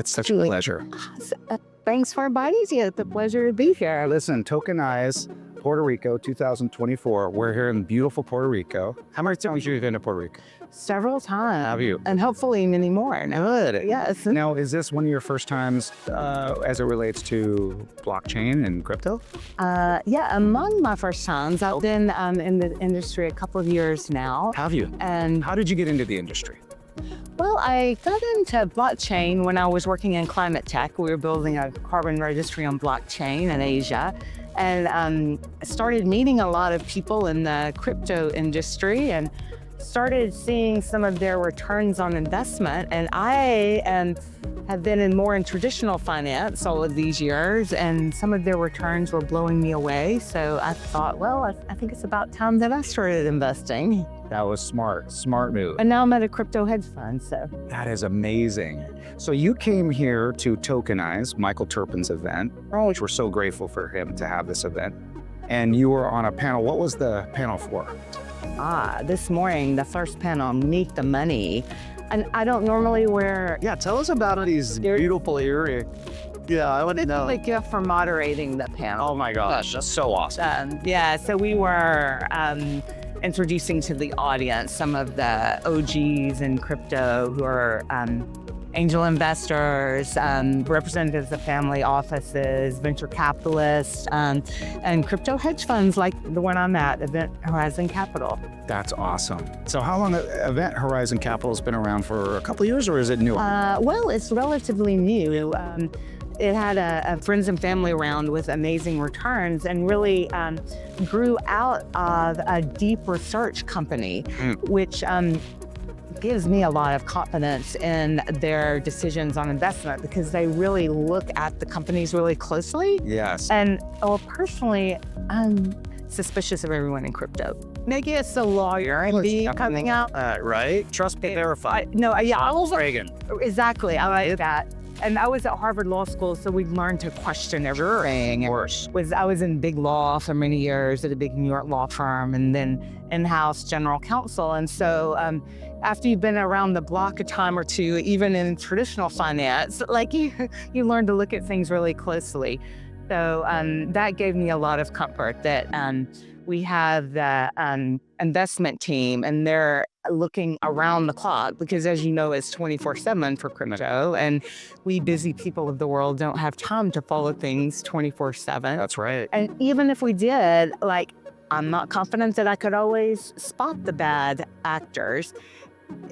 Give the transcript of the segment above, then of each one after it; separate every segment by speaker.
Speaker 1: It's such a pleasure.
Speaker 2: Thanks for inviting me. It's a pleasure to be here.
Speaker 1: Listen, Tokenize Puerto Rico 2024. We're here in beautiful Puerto Rico. How many times have you been to Puerto Rico?
Speaker 2: Several times.
Speaker 1: Have you?
Speaker 2: And hopefully many more.
Speaker 1: Good.
Speaker 2: Yes.
Speaker 1: Now, is this one of your first times as it relates to blockchain and crypto?
Speaker 2: Yeah, among my first times. I've been in the industry a couple of years now.
Speaker 1: Have you?
Speaker 2: And
Speaker 1: How did you get into the industry?
Speaker 2: well, I got into blockchain when I was working in climate tech. We were building a carbon registry on blockchain in Asia. And I started meeting a lot of people in the crypto industry and started seeing some of their returns on investment. And I have been more in traditional finance all of these years, and some of their returns were blowing me away. So I thought, well, I think it's about time that I started investing.
Speaker 1: That was smart move.
Speaker 2: And now I'm at a crypto hedge fund, so.
Speaker 1: That is amazing. So you came here to Tokenize, Michael Turpin's event, which we're so grateful for him to have this event. And you were on a panel. What was the panel for?
Speaker 2: This morning, the first panel, Meet the Money. And I don't normally wear...
Speaker 1: Yeah, tell us about these beautiful earrings. Yeah, I want to know.
Speaker 2: Thank you for moderating the panel.
Speaker 1: Oh my gosh, that's so awesome.
Speaker 2: Yeah, so we were introducing to the audience some of the OGs in crypto who are angel investors, representatives of family offices, venture capitalists, and crypto hedge funds like the one I'm at, Event Horizon Capital.
Speaker 1: That's awesome. So how long Event Horizon Capital has been around? For a couple of years, or is it new?
Speaker 2: Well, it's relatively new. It had a friends and family round with amazing returns and really grew out of a deep research company, which gives me a lot of confidence in their decisions on investment because they really look at the companies really closely.
Speaker 1: Yes.
Speaker 2: And personally, I'm suspicious of everyone in crypto. Maybe it's a lawyer and be coming out.
Speaker 1: Right? Trust but verify.
Speaker 2: I was
Speaker 1: Reagan.
Speaker 2: Exactly. I like that. And I was at Harvard Law School, so we learned to question everything.
Speaker 1: Of course.
Speaker 2: I was in big law for many years at a big New York law firm and then in-house general counsel. And so after you've been around the block a time or two, even in traditional finance, like you learn to look at things really closely. So that gave me a lot of comfort that we have the investment team and they're looking around the clock because, as you know, it's 24/7 for crypto, and we busy people of the world don't have time to follow things 24/7.
Speaker 1: That's right.
Speaker 2: And even if we did, I'm not confident that I could always spot the bad actors.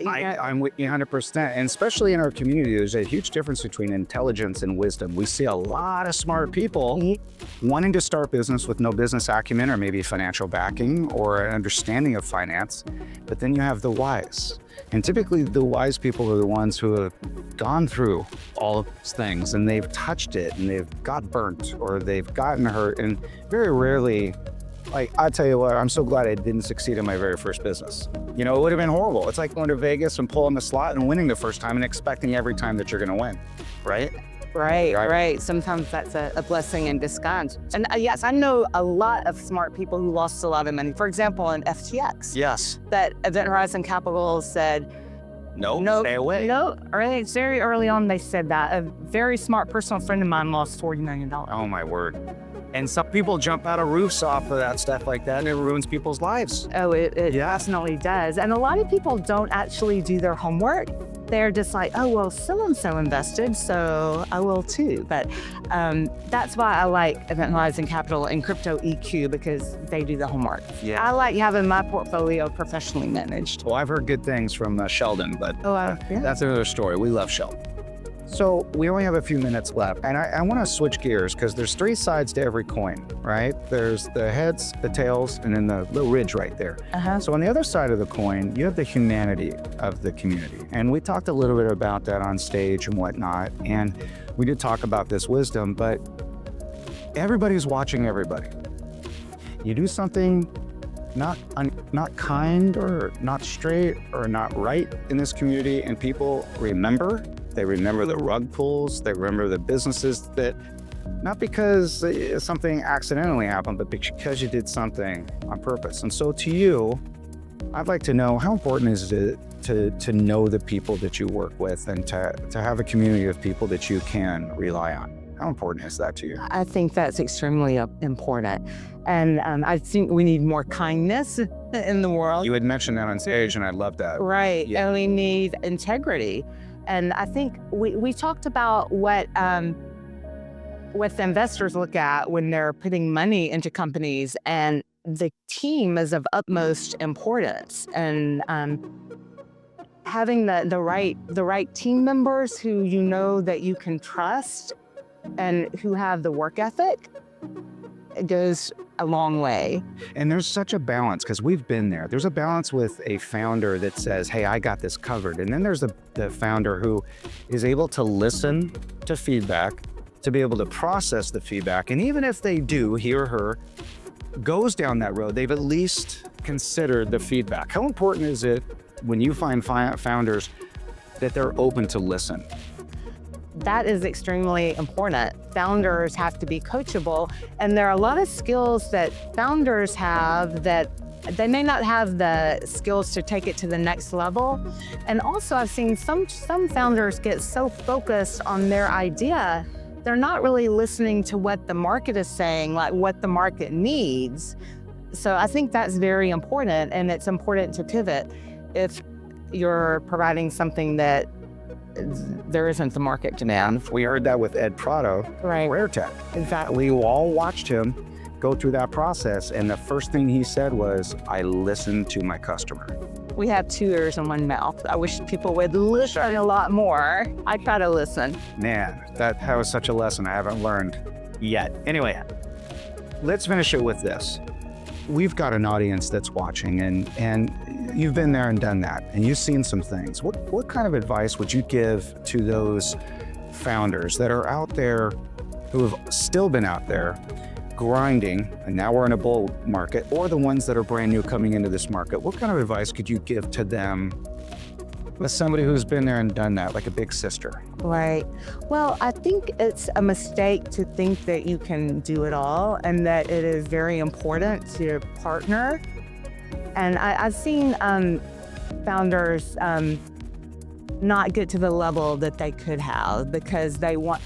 Speaker 1: I'm with you 100%. And especially in our community, there's a huge difference between intelligence and wisdom. We see a lot of smart people wanting to start business with no business acumen or maybe financial backing or an understanding of finance. But then you have the wise. And typically the wise people are the ones who have gone through all of these things and they've touched it and they've got burnt or they've gotten hurt. And very rarely, I tell you what, I'm so glad I didn't succeed in my very first business. It would have been horrible. It's like going to Vegas and pulling the slot and winning the first time and expecting every time that you're going to win, right?
Speaker 2: Right. Sometimes that's a blessing in disguise. And yes, I know a lot of smart people who lost a lot of money. For example, in FTX.
Speaker 1: Yes.
Speaker 2: That Event Horizon Capital said,
Speaker 1: no, stay away.
Speaker 2: No, very early on they said that. A very smart personal friend of mine lost $40 million.
Speaker 1: Oh my word. And some people jump out of roofs off of that stuff like that and it ruins people's lives.
Speaker 2: Oh, it definitely does. And a lot of people don't actually do their homework. They're just like, oh, well, so-and-so invested, so I will too. But that's why I like Event Horizon Capital and Crypto EQ because they do the homework.
Speaker 1: Yeah.
Speaker 2: I like having my portfolio professionally managed.
Speaker 1: Well, I've heard good things from Sheldon, but
Speaker 2: yeah.
Speaker 1: That's another story. We love Sheldon. So we only have a few minutes left, and I want to switch gears because there's three sides to every coin, right? There's the heads, the tails, and then the little ridge right there. So on the other side of the coin, you have the humanity of the community. And we talked a little bit about that on stage and whatnot, and we did talk about this wisdom, but everybody's watching everybody. You do something not kind or not straight or not right in this community, and people remember. They remember the rug pulls, they remember the businesses that, not because something accidentally happened, but because you did something on purpose. And so to you, I'd like to know, how important is it to know the people that you work with and to have a community of people that you can rely on? How important is that to you?
Speaker 2: I think that's extremely important. And I think we need more kindness in the world.
Speaker 1: You had mentioned that on stage, and I love that.
Speaker 2: Right.
Speaker 1: Yeah.
Speaker 2: And we need integrity. And I think we talked about what the investors look at when they're putting money into companies, and the team is of utmost importance. And having the right team members who you know that you can trust and who have the work ethic, it goes a long way.
Speaker 1: And there's such a balance, because we've been there. There's a balance with a founder that says, hey, I got this covered. And then there's the founder who is able to listen to feedback, to be able to process the feedback. And even if they do, he or her goes down that road, they've at least considered the feedback. How important is it when you find founders that they're open to listen?
Speaker 2: That is extremely important. Founders have to be coachable, and there are a lot of skills that founders have that they may not have the skills to take it to the next level. And also I've seen some founders get so focused on their idea, they're not really listening to what the market is saying, like what the market needs. So I think that's very important, and it's important to pivot if you're providing something that there isn't the market demand.
Speaker 1: We heard that with Ed Prado,
Speaker 2: Right.
Speaker 1: Rare Tech. In fact, we all watched him go through that process, and the first thing he said was, I listened to my customer.
Speaker 2: We have 2 ears and 1 mouth. I wish people would listen a lot more. I try to listen.
Speaker 1: Man, that was such a lesson I haven't learned yet. Anyway, let's finish it with this. We've got an audience that's watching, and you've been there and done that, and you've seen some things. What kind of advice would you give to those founders that are out there, who have still been out there grinding, and now we're in a bull market, or the ones that are brand new coming into this market? What kind of advice could you give to them as somebody who's been there and done that, like a big sister?
Speaker 2: Right. Well, I think it's a mistake to think that you can do it all, and that it is very important to partner. And I've seen founders not get to the level that they could have because they want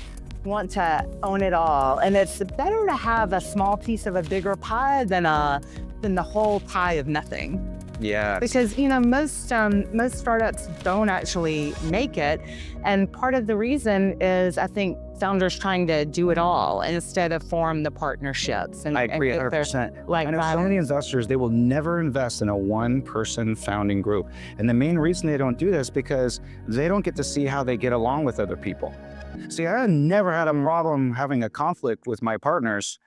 Speaker 2: to own it all. And it's better to have a small piece of a bigger pie than the whole pie of nothing.
Speaker 1: Yeah.
Speaker 2: Because, most startups don't actually make it. And part of the reason is, I think, founders trying to do it all instead of form the partnerships. And
Speaker 1: I agree 100%. I know so many investors, they will never invest in a one-person founding group. And the main reason they don't do this is because they don't get to see how they get along with other people. See, I never had a problem having a conflict with my partners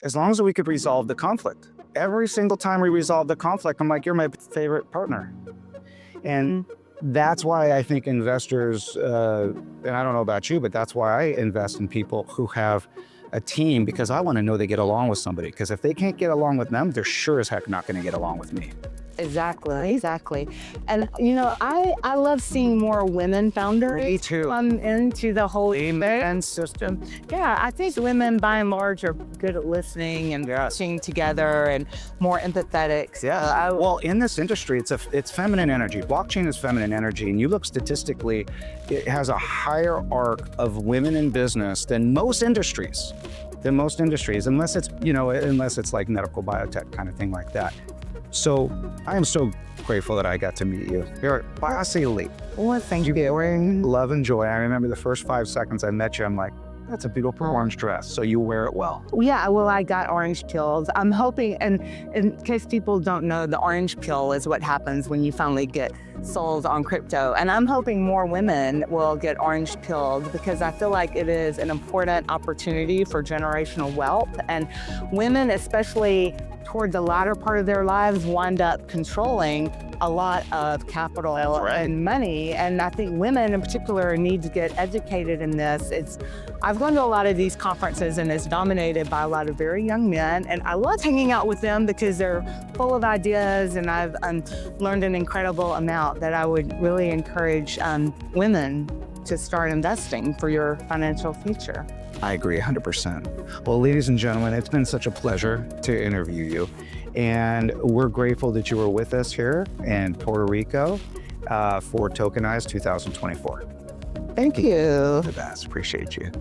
Speaker 1: as long as we could resolve the conflict. Every single time we resolve the conflict, I'm like, you're my favorite partner. And that's why I think investors, and I don't know about you, but that's why I invest in people who have a team, because I want to know they get along with somebody. Because if they can't get along with them, they're sure as heck not going to get along with me.
Speaker 2: Exactly. And, I love seeing more women founders
Speaker 1: Me too.
Speaker 2: come into the whole
Speaker 1: Amen system.
Speaker 2: Yeah, I think women by and large are good at listening and working together and more empathetic.
Speaker 1: Yeah. Well, in this industry, it's feminine energy. Blockchain is feminine energy, and you look statistically, it has a higher arc of women in business than most industries. Unless it's like medical biotech kind of thing like that. So I am so grateful that I got to meet you. You're bossy elite.
Speaker 2: Well, thank you.
Speaker 1: Wearing love and joy. I remember the first 5 seconds I met you, I'm like, that's a beautiful orange dress. So you wear it well.
Speaker 2: Yeah, well, I got orange pills. I'm hoping, and in case people don't know, the orange pill is what happens when you finally get sold on crypto. And I'm hoping more women will get orange pilled, because I feel like it is an important opportunity for generational wealth. And women, especially toward the latter part of their lives, wind up controlling a lot of capital and money. And I think women in particular need to get educated in this. I've gone to a lot of these conferences, and it's dominated by a lot of very young men. And I love hanging out with them because they're full of ideas, and I've learned an incredible amount that I would really encourage women to start investing for your financial future.
Speaker 1: I agree 100%. Well, ladies and gentlemen, it's been such a pleasure to interview you. And we're grateful that you were with us here in Puerto Rico for Tokenize 2024.
Speaker 2: Thank you.
Speaker 1: The best. Appreciate you.